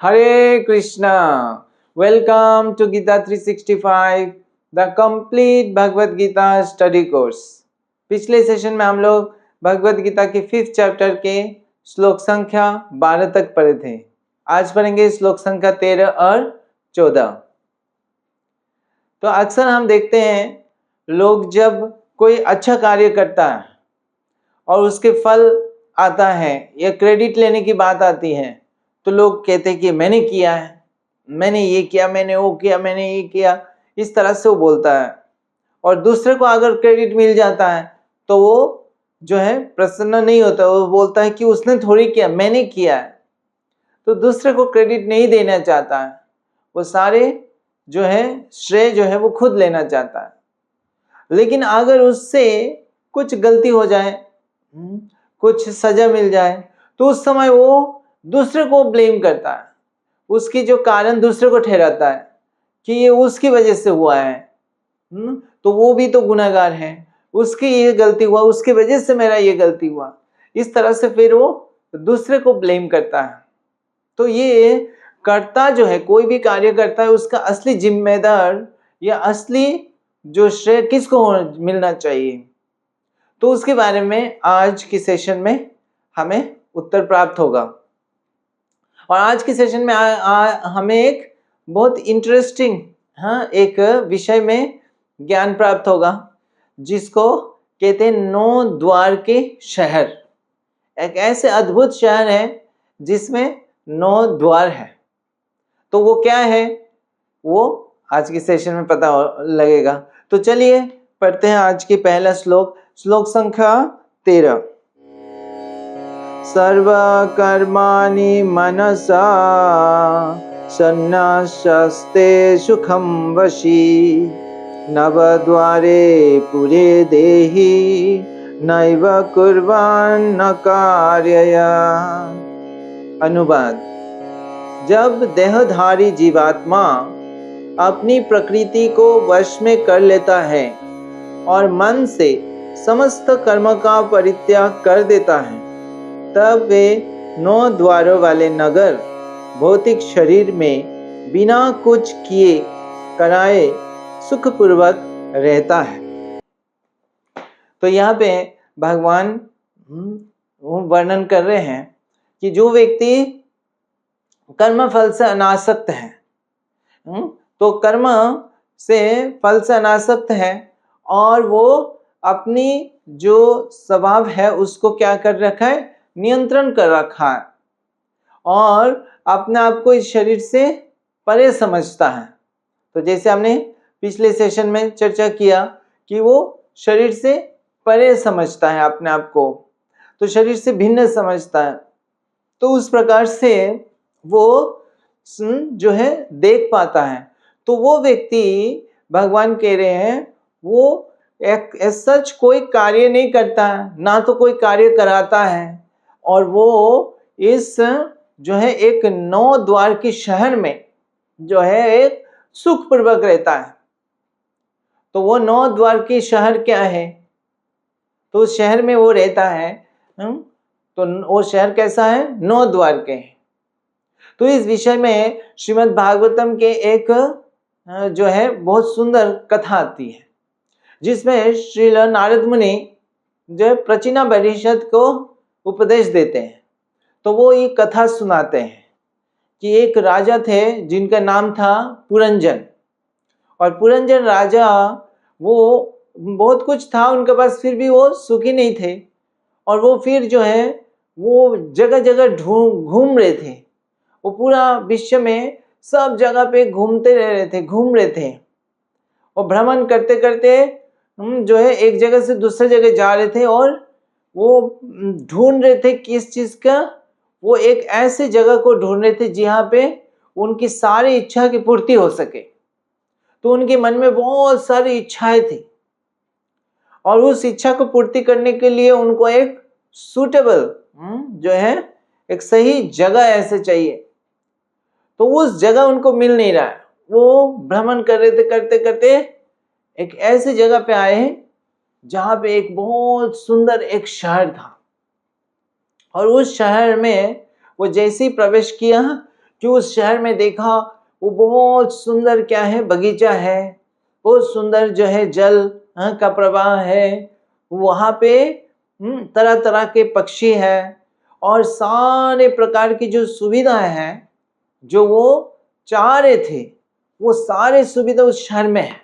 Hare Krishna. Welcome to Gita 365, the complete Bhagavad Gita study course. पिछले session में हम लोग भगवद गीता के 5th चैप्टर के श्लोक संख्या 12 तक पढ़े थे। आज पढ़ेंगे श्लोक संख्या 13 और 14। तो अक्सर हम देखते हैं लोग जब कोई अच्छा कार्य करता है और उसके फल आता है या क्रेडिट लेने की बात आती है तो लोग कहते हैं कि मैंने किया है, मैंने ये किया, मैंने वो किया, मैंने ये किया, इस तरह से वो बोलता है। और दूसरे को अगर क्रेडिट मिल जाता है तो वो जो है प्रसन्न नहीं होता, वो बोलता है कि उसने थोड़ी किया, मैंने किया है। तो दूसरे को क्रेडिट नहीं देना चाहता है, वो सारे जो है श्रेय जो है वो खुद लेना चाहता है। लेकिन अगर उससे कुछ गलती हो जाए, कुछ सजा मिल जाए, तो उस समय वो दूसरे को ब्लेम करता है, उसकी जो कारण दूसरे को ठहराता है कि ये उसकी वजह से हुआ है, तो वो भी तो गुनहगार है, उसकी ये गलती हुआ, उसकी वजह से मेरा ये गलती हुआ। इस तरह से फिर वो दूसरे को ब्लेम करता है। तो ये कर्ता जो है, कोई भी कार्य करता है, उसका असली जिम्मेदार या असली जो श्रेय किसको मिलना चाहिए, तो उसके बारे में आज की सेशन में हमें उत्तर प्राप्त होगा। और आज की सेशन में हमें एक बहुत इंटरेस्टिंग एक विषय में ज्ञान प्राप्त होगा, जिसको कहते हैं 9 द्वार के शहर। एक ऐसे अद्भुत शहर है जिसमें 9 द्वार है। तो वो क्या है वो आज की सेशन में पता लगेगा। तो चलिए पढ़ते हैं आज की पहला श्लोक, श्लोक संख्या 13। सर्वकर्माणि मनसा सन्न्यास्ते सुखं वशी नवद्वारे पुरे देहि नैव कुर्वन्न कार्यया। अनुवाद: जब देहधारी जीवात्मा अपनी प्रकृति को वश में कर लेता है और मन से समस्त कर्म का परित्याग कर देता है, तब वे 9 द्वारों वाले नगर भौतिक शरीर में बिना कुछ किए कराए सुखपूर्वक रहता है। तो यहाँ पे भगवान वर्णन कर रहे हैं कि जो व्यक्ति कर्म फल से अनासक्त है, तो कर्म से फल से अनासक्त है और वो अपनी जो स्वभाव है उसको क्या कर रखा है, नियंत्रण कर रखा है, और अपने आप को इस शरीर से परे समझता है। तो जैसे हमने पिछले सेशन में चर्चा किया कि वो शरीर से परे समझता है अपने आप को, तो शरीर से भिन्न समझता है। तो उस प्रकार से वो जो है देख पाता है। तो वो व्यक्ति, भगवान कह रहे हैं, वो एक सच कोई कार्य नहीं करता है, ना तो कोई कार्य कराता है, और वो इस जो है एक 9 द्वार के शहर में जो है एक सुखपूर्वक रहता है। तो वो 9 द्वार के शहर क्या है, तो उस शहर में वो रहता है, तो वो शहर कैसा है, 9 द्वार के हैं। तो इस विषय में श्रीमद् भागवतम के एक जो है बहुत सुंदर कथा आती है, जिसमें श्रील नारद मुनि जो है प्रचिनापनिषद को उपदेश देते हैं। तो वो ये कथा सुनाते हैं कि एक राजा थे जिनका नाम था पुरंजन, और पुरंजन राजा वो बहुत कुछ था उनके पास, फिर भी वो सुखी नहीं थे, और वो फिर जो है वो जगह जगह घूम रहे थे। वो पूरा विश्व में सब जगह पे घूम रहे थे, और भ्रमण करते करते जो है एक जगह से दूसरे जगह जा रहे थे, और वो ढूंढ रहे थे किस चीज का, वो एक ऐसे जगह को ढूंढ रहे थे जहाँ पे उनकी सारी इच्छा की पूर्ति हो सके। तो उनके मन में बहुत सारी इच्छाएं थी, और उस इच्छा को पूर्ति करने के लिए उनको एक सूटेबल जो है एक सही जगह ऐसे चाहिए। तो उस जगह उनको मिल नहीं रहा है। वो भ्रमण कर रहे थे, करते करते एक ऐसी जगह पे आए जहाँ पे एक बहुत सुंदर एक शहर था, और उस शहर में वो जैसे ही प्रवेश किया कि उस शहर में देखा वो बहुत सुंदर क्या है, बगीचा है, बहुत सुंदर जो है जल का प्रवाह है, वहाँ पे तरह तरह के पक्षी है और सारे प्रकार की जो सुविधाएं हैं जो वो चाह रहे थे, वो सारे सुविधा उस शहर में है।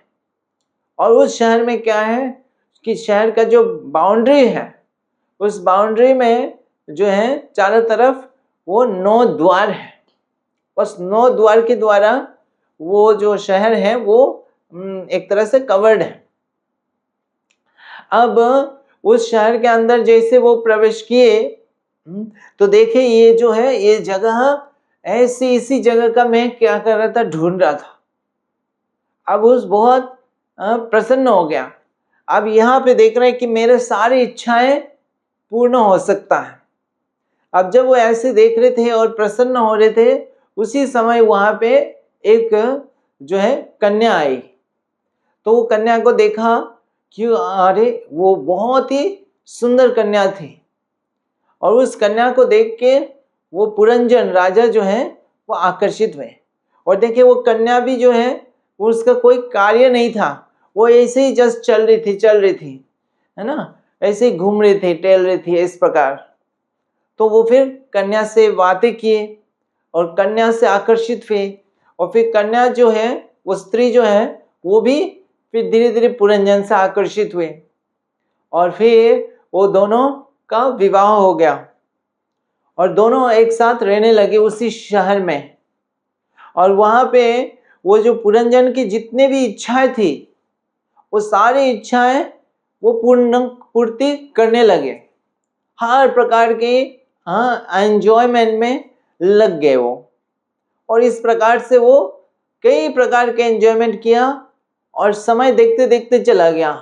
और उस शहर में क्या है कि शहर का जो बाउंड्री है, उस बाउंड्री में जो है चारों तरफ वो 9 द्वार है। बस 9 द्वार के द्वारा वो जो शहर है वो एक तरह से कवर्ड है। अब उस शहर के अंदर जैसे वो प्रवेश किए तो देखे ये जो है ये जगह ऐसी, इसी जगह का मैं क्या कर रहा था, ढूंढ रहा था। अब उस बहुत प्रसन्न हो गया। अब यहाँ पे देख रहे हैं कि मेरे सारी इच्छाएं पूर्ण हो सकता है। अब जब वो ऐसे देख रहे थे और प्रसन्न हो रहे थे, उसी समय वहां पे एक जो है कन्या आई। तो वो कन्या को देखा कि अरे वो बहुत ही सुंदर कन्या थी, और उस कन्या को देख के वो पुरंजन राजा जो है वो आकर्षित हुए। और देखिए वो कन्या भी जो है उसका कोई कार्य नहीं था, वो ऐसे ही जस्ट चल रही थी, है ना, ऐसे ही घूम रही थी, टहल रही थी इस प्रकार। तो वो फिर कन्या से बातें किए और कन्या से आकर्षित हुए, और फिर कन्या जो है वो स्त्री जो है वो भी फिर धीरे धीरे पुरंजन से आकर्षित हुए, और फिर वो दोनों का विवाह हो गया और दोनों एक साथ रहने लगे उसी शहर में। और वहां पे वो जो पुरंजन की जितने भी इच्छाएं थी वो सारी इच्छाएं वो पूर्ति करने लगे, हर प्रकार के एंजॉयमेंट में लग गए वो। और इस प्रकार से वो कई प्रकार के एंजॉयमेंट किया और समय देखते देखते चला गया।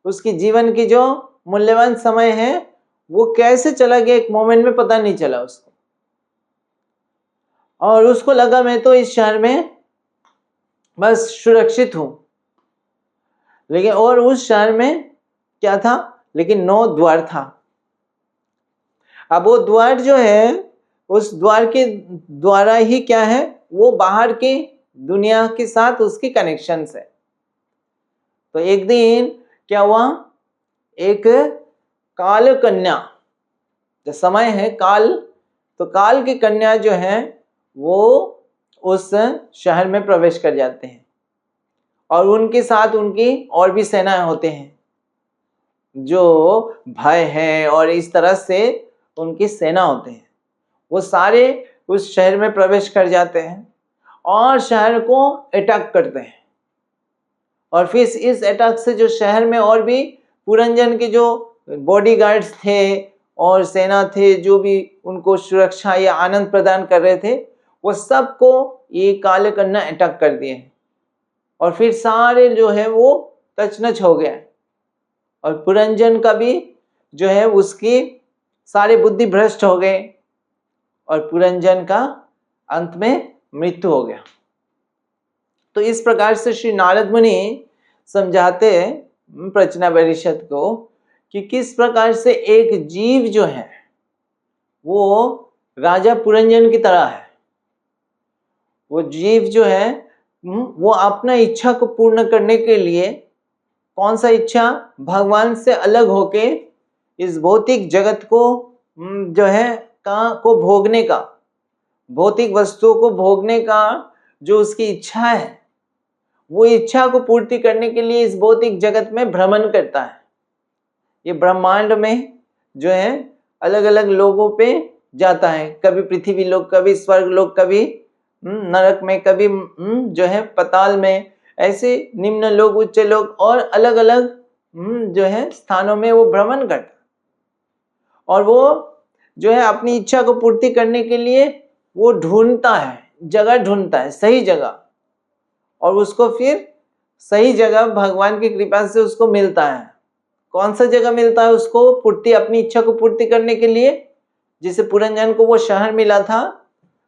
उसकी जीवन की जो मूल्यवान समय है वो कैसे चला गया, एक मोमेंट में पता नहीं चला उसको। और उसको लगा मैं तो इस शहर में बस सुरक्षित हूं, लेकिन और उस शहर में क्या था, लेकिन 9 द्वार था। अब वो द्वार जो है उस द्वार के द्वारा ही क्या है वो बाहर की दुनिया के साथ उसकी कनेक्शन है। तो एक दिन क्या हुआ, एक काल कन्या, जो समय है काल, तो काल की कन्या जो है वो उस शहर में प्रवेश कर जाते हैं और उनके साथ उनकी और भी सेनाएं होते हैं जो भय है और इस तरह से उनकी सेना होते हैं। वो सारे उस शहर में प्रवेश कर जाते हैं और शहर को अटैक करते हैं। और फिर इस अटैक से जो शहर में और भी पुरंजन के जो बॉडीगार्ड्स थे और सेना थे जो भी उनको सुरक्षा या आनंद प्रदान कर रहे थे, वो सबको ये काले कन्या अटैक कर दिए और फिर सारे जो है वो तचनच हो गए। और पुरंजन का भी जो है उसकी सारे बुद्धि भ्रष्ट हो गए और पुरंजन का अंत में मृत्यु हो गया। तो इस प्रकार से श्री नारद मुनि समझाते हैं प्रचना परिषद को कि किस प्रकार से एक जीव जो है वो राजा पुरंजन की तरह है। वो जीव जो है वो अपना इच्छा को पूर्ण करने के लिए कौन सा इच्छा, भगवान से अलग होके इस भौतिक जगत को जो है को भोगने का, भौतिक वस्तुओं को भोगने का जो उसकी इच्छा है, वो इच्छा को पूर्ति करने के लिए इस भौतिक जगत में भ्रमण करता है। ये ब्रह्मांड में जो है अलग अलग लोगों पे जाता है, कभी पृथ्वी लोक, कभी स्वर्ग लोक, कभी नरक में, कभी जो है पताल में, ऐसे निम्न लोग, उच्च लोग और अलग अलग जो है स्थानों में वो भ्रमण करता है। और वो जो है अपनी इच्छा को पूर्ति करने के लिए वो ढूंढता है, जगह ढूंढता है, सही जगह, और उसको फिर सही जगह भगवान की कृपा से उसको मिलता है। कौन सा जगह मिलता है उसको पूर्ति, अपनी इच्छा को पूर्ति करने के लिए? जिसे पुरंजन को वो शहर मिला था,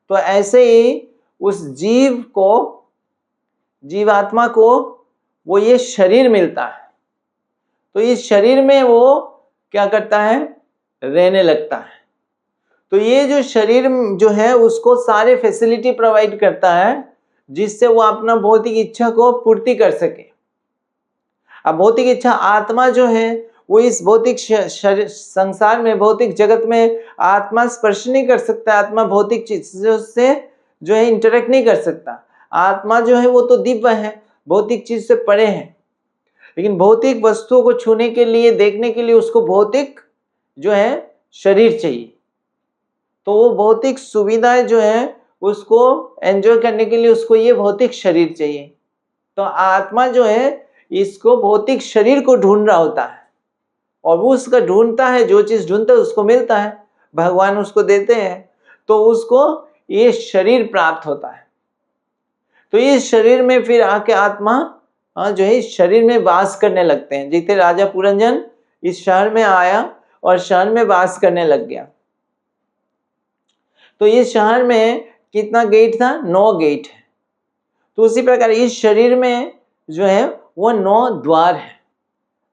तो ऐसे ही उस जीव को, जीवात्मा को वो ये शरीर मिलता है। तो इस शरीर में वो क्या करता है, रहने लगता है। तो ये जो शरीर जो है उसको सारे फैसिलिटी प्रोवाइड करता है जिससे वो अपना भौतिक इच्छा को पूर्ति कर सके। अब भौतिक इच्छा आत्मा जो है वो इस भौतिक संसार में, भौतिक जगत में आत्मा स्पर्श नहीं कर सकता। आत्मा भौतिक चीजों से जो है इंटरेक्ट नहीं कर सकता। आत्मा जो है वो तो दिव्य है, भौतिक चीज से परे है। लेकिन भौतिक वस्तुओं को छूने के लिए, देखने के लिए उसको भौतिक जो है शरीर चाहिए। तो वो भौतिक सुविधाएं जो है उसको एंजॉय करने के लिए उसको ये भौतिक शरीर चाहिए। तो आत्मा जो है इसको भौतिक शरीर को ढूंढ रहा होता है और वो उसका ढूंढता है, जो चीज ढूंढता है उसको मिलता है, भगवान उसको देते हैं, तो उसको ये शरीर प्राप्त होता है। तो इस शरीर में फिर आके आत्मा जो है इस शरीर में वास करने लगते हैं। जैसे राजा पुरंजन इस शहर में आया और शहर में वास करने लग गया। तो इस शहर में कितना गेट था? 9 गेट है। तो उसी प्रकार इस शरीर में जो है वो 9 द्वार है।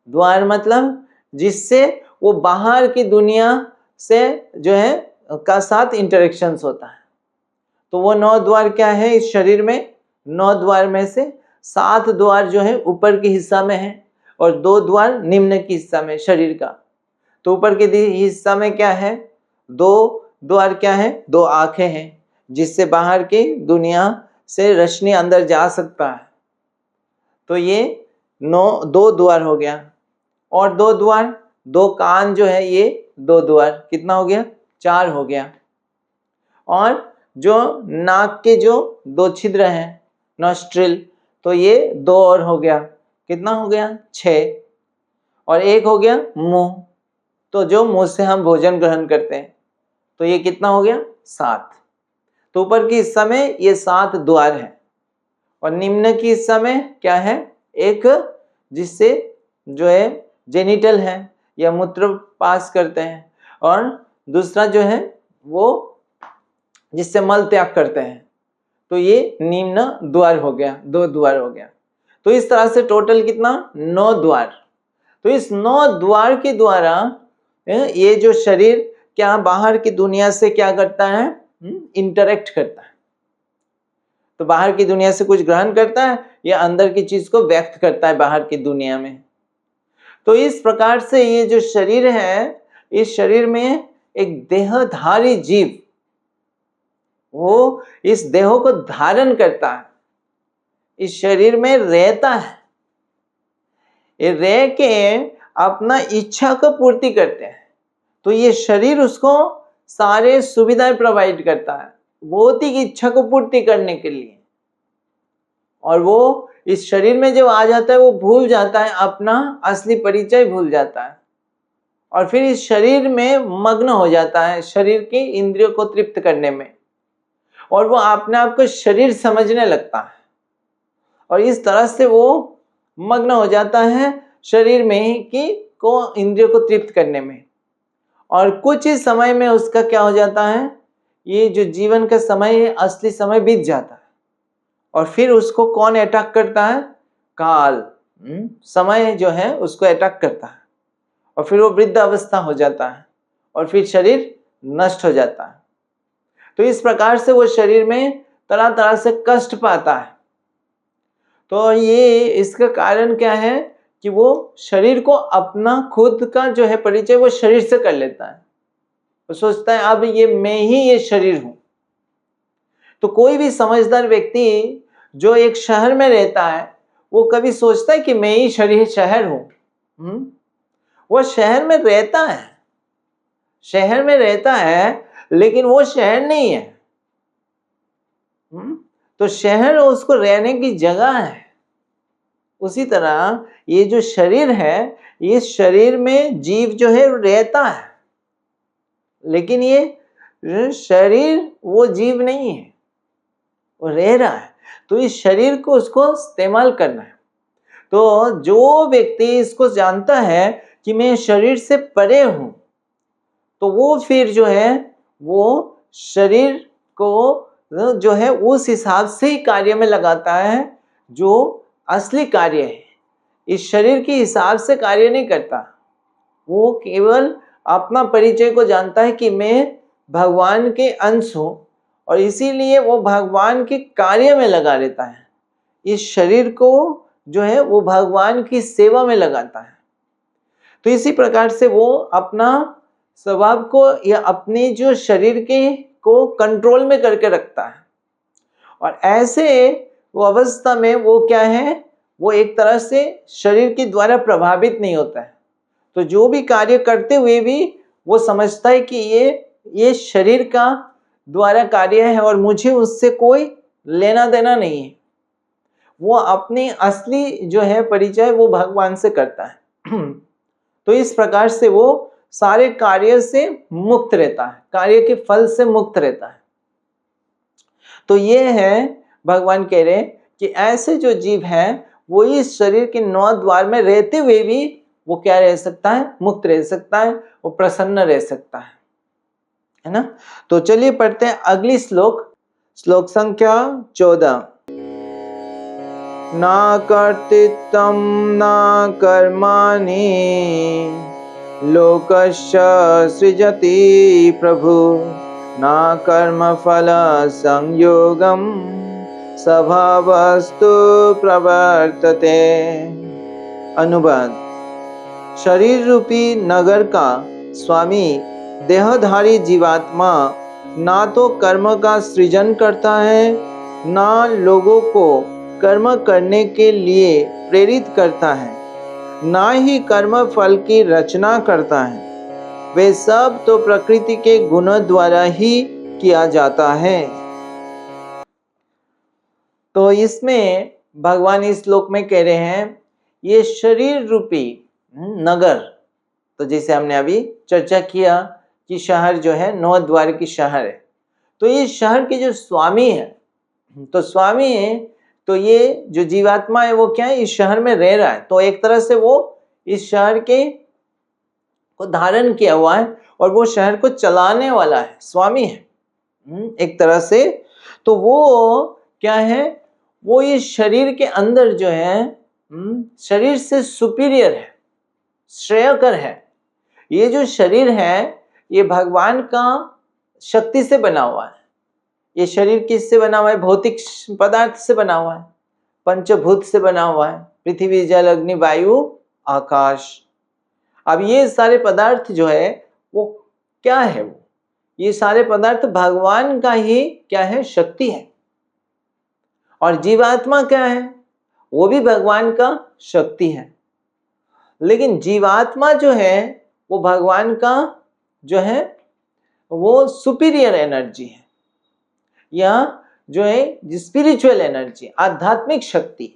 द्वार मतलब जिससे वो बाहर की दुनिया से जो है का साथ इंटरेक्शंस होता है। तो वो 9 द्वार क्या है इस शरीर में? 9 द्वार में से 7 द्वार जो है ऊपर के हिस्सा में है और 2 द्वार निम्न के हिस्सा में शरीर का। तो ऊपर के हिस्सा में क्या है? 2 द्वार क्या है? 2 आंखें हैं जिससे बाहर की दुनिया से रोशनी अंदर जा सकता है। तो ये 2 द्वार हो गया। और 2 द्वार, 2 कान जो है ये 2 द्वार, कितना हो गया? 4 हो गया। और जो नाक के जो 2 छिद्र हैं, नॉस्ट्रिल, तो ये 2 और हो गया, कितना हो गया? 6। और एक हो गया मुंह, तो जो मुंह से हम भोजन ग्रहण करते हैं, तो ये कितना हो गया? 7। तो ऊपर की हिस्सा में ये 7 द्वार है और निम्न की हिस्सा में क्या है? एक जिससे जो है जेनिटल है या मूत्र पास करते हैं, और दूसरा जो है वो जिससे मल त्याग करते हैं। तो ये निम्न द्वार हो गया, 2 द्वार हो गया। तो इस तरह से टोटल कितना? 9 द्वार। तो इस 9 द्वार के द्वारा ये जो शरीर क्या बाहर की दुनिया से क्या करता है? इंटरेक्ट करता है। तो बाहर की दुनिया से कुछ ग्रहण करता है या अंदर की चीज को व्यक्त करता है बाहर की दुनिया में। तो इस प्रकार से ये जो शरीर है, इस शरीर में एक देहधारी जीव वो इस देह को धारण करता है, इस शरीर में रहता है। ये रह के अपना इच्छा को पूर्ति करते हैं। तो ये शरीर उसको सारे सुविधाएं प्रोवाइड करता है भौतिक इच्छा को पूर्ति करने के लिए। और वो इस शरीर में जब आ जाता है वो भूल जाता है, अपना असली परिचय भूल जाता है और फिर इस शरीर में मग्न हो जाता है, शरीर की इंद्रियों को तृप्त करने में, और वो अपने आप को शरीर समझने लगता है। और इस तरह से वो मग्न हो जाता है शरीर में ही कि को इंद्रियों को तृप्त करने में। और कुछ ही समय में उसका क्या हो जाता है? ये जो जीवन का समय है, असली समय बीत जाता है। और फिर उसको कौन अटैक करता है? काल, समय जो है उसको अटैक करता है और फिर वो वृद्ध अवस्था हो जाता है और फिर शरीर नष्ट हो जाता है। तो इस प्रकार से वो शरीर में तरह तरह से कष्ट पाता है। तो ये इसका कारण क्या है कि वो शरीर को अपना खुद का जो है परिचय वो शरीर से कर लेता है। वो सोचता है अब ये मैं ही ये शरीर हूं। तो कोई भी समझदार व्यक्ति जो एक शहर में रहता है वो कभी सोचता है कि मैं ही शहर हूं? वो शहर में रहता है, शहर में रहता है लेकिन वो शहर नहीं है। तो शहर उसको रहने की जगह है। उसी तरह ये जो शरीर है, इस शरीर में जीव जो है रहता है, लेकिन ये शरीर वो जीव नहीं है, वो रह रहा है। तो इस शरीर को उसको इस्तेमाल करना है। तो जो व्यक्ति इसको जानता है कि मैं शरीर से परे हूं, तो वो फिर जो है वो शरीर को जो है उस हिसाब से ही कार्य में लगाता है जो असली कार्य है। इस शरीर के हिसाब से कार्य नहीं करता। वो केवल अपना परिचय को जानता है कि मैं भगवान के अंश हो और इसीलिए वो भगवान के कार्य में लगा रहता है। इस शरीर को जो है वो भगवान की सेवा में लगाता है। तो इसी प्रकार से वो अपना स्वभाव को या अपने जो शरीर के को कंट्रोल में करके रखता है और ऐसे वो अवस्था में वो क्या है, वो एक तरह से शरीर के द्वारा प्रभावित नहीं होता है। तो जो भी कार्य करते हुए भी वो समझता है कि ये शरीर का द्वारा कार्य है और मुझे उससे कोई लेना देना नहीं है। वो अपनी असली जो है परिचय वो भगवान से करता है। तो इस प्रकार से वो सारे कार्य से मुक्त रहता है, कार्य के फल से मुक्त रहता है। तो ये है भगवान कह रहे हैं कि ऐसे जो जीव है वो इस शरीर के 9 द्वार में रहते हुए भी वो क्या रह सकता है, मुक्त रह सकता है, वो प्रसन्न रह सकता है ना। तो चलिए पढ़ते हैं अगली श्लोक, श्लोक संख्या 14। ना कर्तृत्वं ना कर्माणि लोकस्य सृजति प्रभु ना कर्मफल संयोगम स्वभावस्तु प्रवर्तते। अनुवाद। शरीर रूपी नगर का स्वामी देहधारी जीवात्मा ना तो कर्म का सृजन करता है, ना लोगों को कर्म करने के लिए प्रेरित करता है, ना ही कर्म फल की रचना करता है। वे सब तो प्रकृति के गुणों द्वारा ही किया जाता है। तो इसमें भगवान इस श्लोक में कह रहे हैं ये शरीर रूपी नगर, तो जैसे हमने अभी चर्चा किया कि शहर जो है 9 द्वार की शहर है। तो ये शहर के जो स्वामी है, तो स्वामी है, तो ये जो जीवात्मा है वो क्या है, इस शहर में रह रहा है। तो एक तरह से वो इस शहर के को धारण किया हुआ है और वो शहर को चलाने वाला है, स्वामी है एक तरह से। तो वो क्या है, वो इस शरीर के अंदर जो है शरीर से सुपीरियर है, श्रेयकर है। ये जो शरीर है ये भगवान का शक्ति से बना हुआ है। ये शरीर किससे बना हुआ है, भौतिक पदार्थ से बना हुआ है, पंचभूत से बना हुआ है, पृथ्वी जल अग्नि वायु आकाश। अब ये सारे पदार्थ जो है वो क्या है, वो ये सारे पदार्थ भगवान का ही क्या है, शक्ति है। और जीवात्मा क्या है, वो भी भगवान का शक्ति है। लेकिन जीवात्मा जो है वो भगवान का जो है वो सुपीरियर एनर्जी है, या जो है स्पिरिचुअल एनर्जी, आध्यात्मिक शक्ति।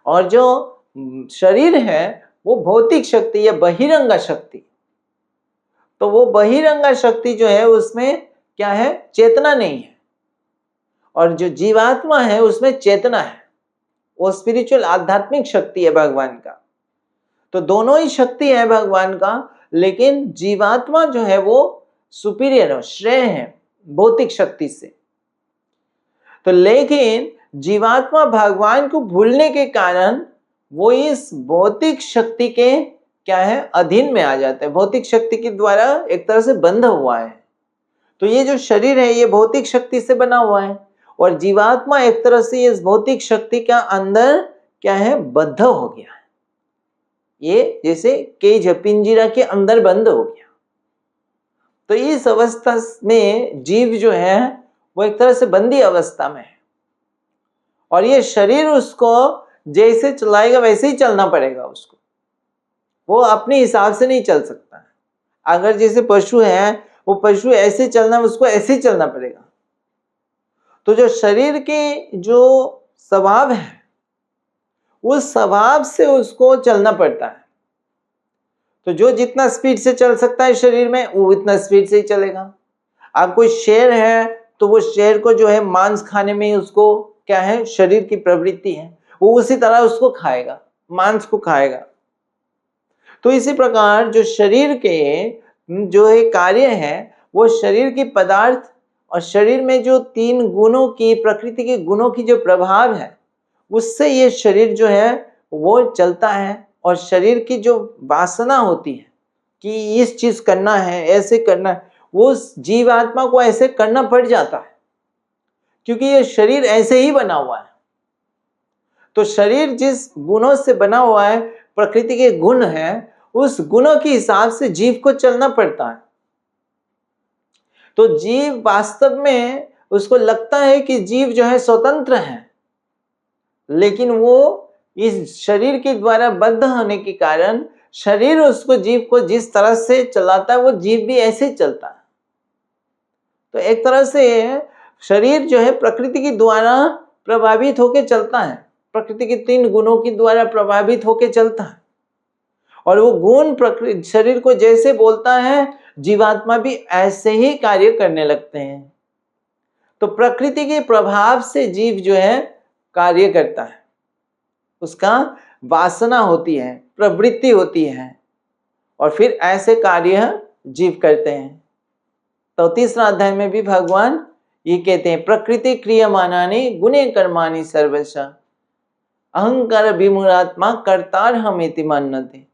और जो शरीर है वो भौतिक शक्ति या बहिरंगा शक्ति। तो वो बहिरंगा शक्ति जो है उसमें क्या है, चेतना नहीं है। और जो जीवात्मा है उसमें चेतना है, वो स्पिरिचुअल आध्यात्मिक शक्ति है भगवान का। तो दोनों ही शक्ति है भगवान का, लेकिन जीवात्मा जो है वो सुपीरियर है, श्रेय है भौतिक शक्ति से। तो लेकिन जीवात्मा भगवान को भूलने के कारण वो इस भौतिक शक्ति के क्या है, अधीन में आ जाता है, भौतिक शक्ति के द्वारा एक तरह से बंध हुआ है। तो ये जो शरीर है ये भौतिक शक्ति से बना हुआ है और जीवात्मा एक तरह से इस भौतिक शक्ति का अंदर क्या है, बद्ध हो गया है। ये जैसे केज पिंजरा के अंदर बंद हो गया। तो इस अवस्था में जीव जो है वो एक तरह से बंदी अवस्था में है और ये शरीर उसको जैसे चलाएगा वैसे ही चलना पड़ेगा उसको, वो अपने हिसाब से नहीं चल सकता। अगर जैसे पशु है, वो पशु ऐसे चलना, उसको ऐसे ही चलना पड़ेगा। तो जो शरीर के जो स्वभाव है उस स्वभाव से उसको चलना पड़ता है। तो जो जितना स्पीड से चल सकता है शरीर में वो इतना स्पीड से ही चलेगा। अब कोई शेर है तो वो शेर को जो है मांस खाने में उसको क्या है, शरीर की प्रवृत्ति है, वो उसी तरह उसको खाएगा, मांस को खाएगा। तो इसी प्रकार जो शरीर के जो है कार्य है वो शरीर के पदार्थ और शरीर में जो 3 गुणों की, प्रकृति के गुणों की जो प्रभाव है उससे ये शरीर जो है वो चलता है। और शरीर की जो वासना होती है कि इस चीज करना है, ऐसे करना है, वो उस जीवात्मा को ऐसे करना पड़ जाता है, क्योंकि ये शरीर ऐसे ही बना हुआ है। तो शरीर जिस गुणों से बना हुआ है, प्रकृति के गुण हैं, उस गुणों के हिसाब से जीव को चलना पड़ता है। तो जीव वास्तव में उसको लगता है कि जीव जो है स्वतंत्र है, लेकिन वो इस शरीर के द्वारा बद्ध होने के कारण शरीर उसको, जीव को जिस तरह से चलाता है, वो जीव भी ऐसे ही चलता है। तो एक तरह से शरीर जो है प्रकृति के द्वारा प्रभावित होकर चलता है, प्रकृति के 3 गुणों के द्वारा प्रभावित होकर चलता है, और वो गुण प्रकृति शरीर को जैसे बोलता है, जीवात्मा भी ऐसे ही कार्य करने लगते हैं। तो प्रकृति के प्रभाव से जीव जो है कार्य करता है, उसका वासना होती है, प्रवृत्ति होती है, और फिर ऐसे कार्य जीव करते हैं। तो 3रा अध्याय में भी भगवान ये कहते हैं, प्रकृति क्रियमानानि गुणे कर्माणि सर्वश अहंकार विमूढ़ात्मा कर्तार हमेति मन्यते।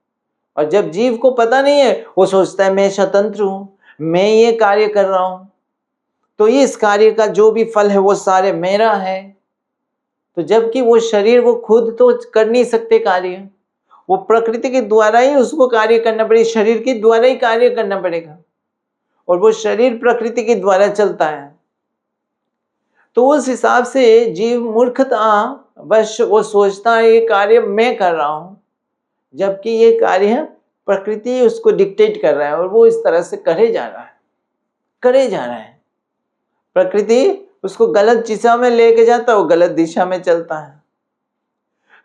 और जब जीव को पता नहीं है, वो सोचता है मैं स्वतंत्र हूं, मैं ये कार्य कर रहा हूं, तो इस कार्य का जो भी फल है वो सारे मेरा है। तो जबकि वो शरीर वो खुद तो कर नहीं सकते कार्य, वो प्रकृति के द्वारा ही उसको कार्य करना पड़ेगा, शरीर के द्वारा ही कार्य करना पड़ेगा, और वो शरीर प्रकृति के द्वारा चलता है। तो उस हिसाब से जीव मूर्खता वश वो सोचता है ये कार्य मैं कर रहा हूं, जबकि ये कार्य प्रकृति उसको डिक्टेट कर रहा है, और वो इस तरह से करे जा रहा है। प्रकृति उसको गलत दिशा में लेके जाता है, वो गलत दिशा में चलता है।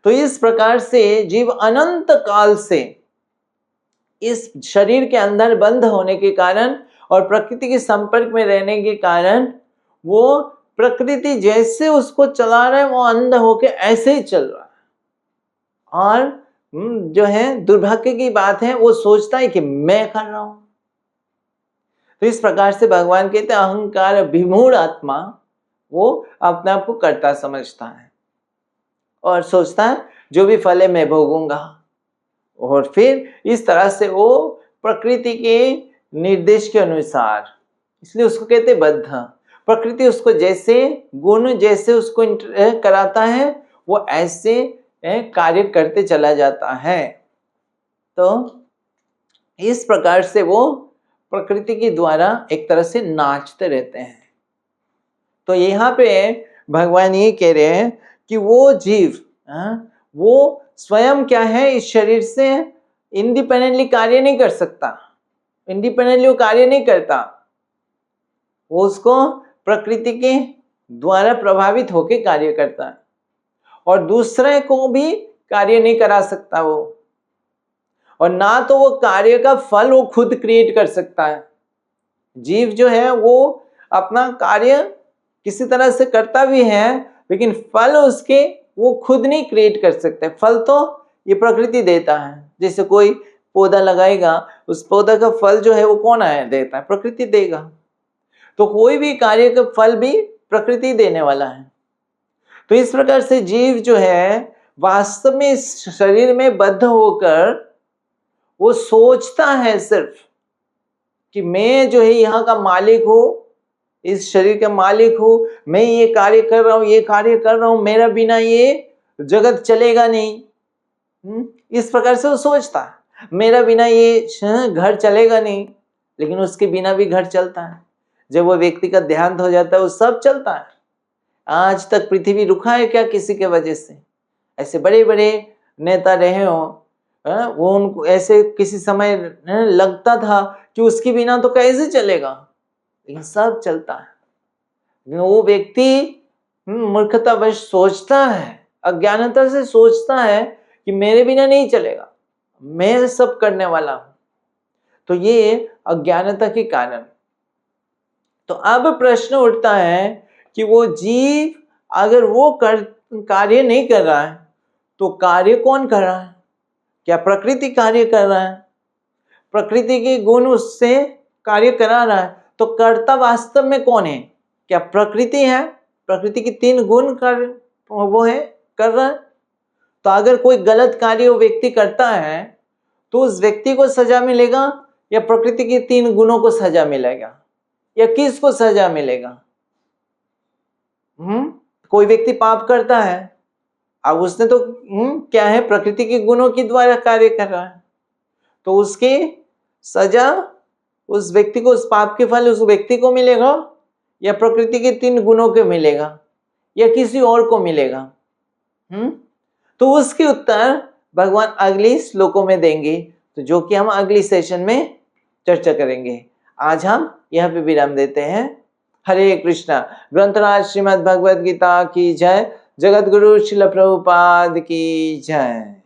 तो इस प्रकार से जीव अनंत काल से इस शरीर के अंदर बंद होने के कारण और प्रकृति के संपर्क में रहने के कारण वो प्रकृति जैसे उसको चला रहा है, वो अंध होके ऐसे ही चल रहा है। और जो है दुर्भाग्य की बात है, वो सोचता है कि मैं कर रहा हूं। तो इस प्रकार से भगवान कहते हैं अहंकार विमूढ़ आत्मा, वो अपने आप को कर्ता समझता है और सोचता है जो भी फल है मैं भोगूंगा, और फिर इस तरह से वो प्रकृति के निर्देश के अनुसार, इसलिए उसको कहते बद्ध। प्रकृति उसको जैसे गुण जैसे उसको कराता है, वो ऐसे कार्य करते चला जाता है। तो इस प्रकार से वो प्रकृति के द्वारा एक तरह से नाचते रहते हैं। तो यहाँ पे भगवान ये कह रहे हैं कि वो जीव वो स्वयं क्या है, इस शरीर से इंडिपेंडेंटली कार्य नहीं कर सकता, इंडिपेंडेंटली वो कार्य नहीं करता, वो उसको प्रकृति के द्वारा प्रभावित होकर कार्य करता है, और दूसरे को भी कार्य नहीं करा सकता वो, और ना तो वो कार्य का फल वो खुद क्रिएट कर सकता है। जीव जो है वो अपना कार्य किसी तरह से करता भी है, लेकिन फल उसके वो खुद नहीं क्रिएट कर सकते। फल तो ये प्रकृति देता है, जैसे कोई पौधा लगाएगा, उस पौधा का फल जो है वो कौन देता है, प्रकृति देगा। तो कोई भी कार्य का फल भी प्रकृति देने वाला है। तो इस प्रकार से जीव जो है वास्तव में इस शरीर में बद्ध होकर वो सोचता है सिर्फ कि मैं जो है यहाँ का मालिक हूँ, इस शरीर का मालिक हूँ, मैं ये कार्य कर रहा हूँ, ये कार्य कर रहा हूँ, मेरा बिना ये जगत चलेगा नहीं। इस प्रकार से वो सोचता है मेरा बिना ये घर चलेगा नहीं, लेकिन उसके बिना भी घर चलता है। जब वो व्यक्ति का देहांत हो जाता है, वो सब चलता है। आज तक पृथ्वी रुका है क्या किसी के वजह से? ऐसे बड़े बड़े नेता रहे हो, वो उनको ऐसे किसी समय लगता था कि उसके बिना तो कैसे चलेगा, लेकिन सब चलता है। लेकिन वो व्यक्ति मूर्खतावश सोचता है, अज्ञानता से सोचता है कि मेरे बिना नहीं चलेगा, मैं सब करने वाला हूं। तो ये अज्ञानता के कारण। तो अब प्रश्न उठता है कि वो जीव अगर वो कार्य नहीं कर रहा है, तो कार्य कौन कर रहा है? क्या प्रकृति कार्य कर रहा है? प्रकृति के गुण उससे कार्य करा रहा है, तो कर्ता वास्तव में कौन है? क्या प्रकृति है? प्रकृति के 3 गुण कार्य वो है कर रहा है। तो अगर कोई गलत कार्य वो व्यक्ति करता है, तो उस व्यक्ति को सजा मिलेगा या प्रकृति के 3 गुणों को सजा मिलेगा? या किसको सजा मिलेगा? कोई व्यक्ति पाप करता है, अब उसने तो क्या है, प्रकृति के गुणों के द्वारा कार्य कर रहा है, तो उसकी सजा उस व्यक्ति को, उस पाप के फल उस व्यक्ति को मिलेगा या प्रकृति के 3 गुणों को मिलेगा या किसी और को मिलेगा? तो उसके उत्तर भगवान अगली श्लोकों में देंगे, तो जो कि हम अगली सेशन में चर्चा करेंगे। आज हम यहाँ पे विराम देते हैं। हरे कृष्णा। ग्रंथराज श्रीमद् भगवद गीता की जय। जगत गुरु श्रील प्रभुपाद की जय।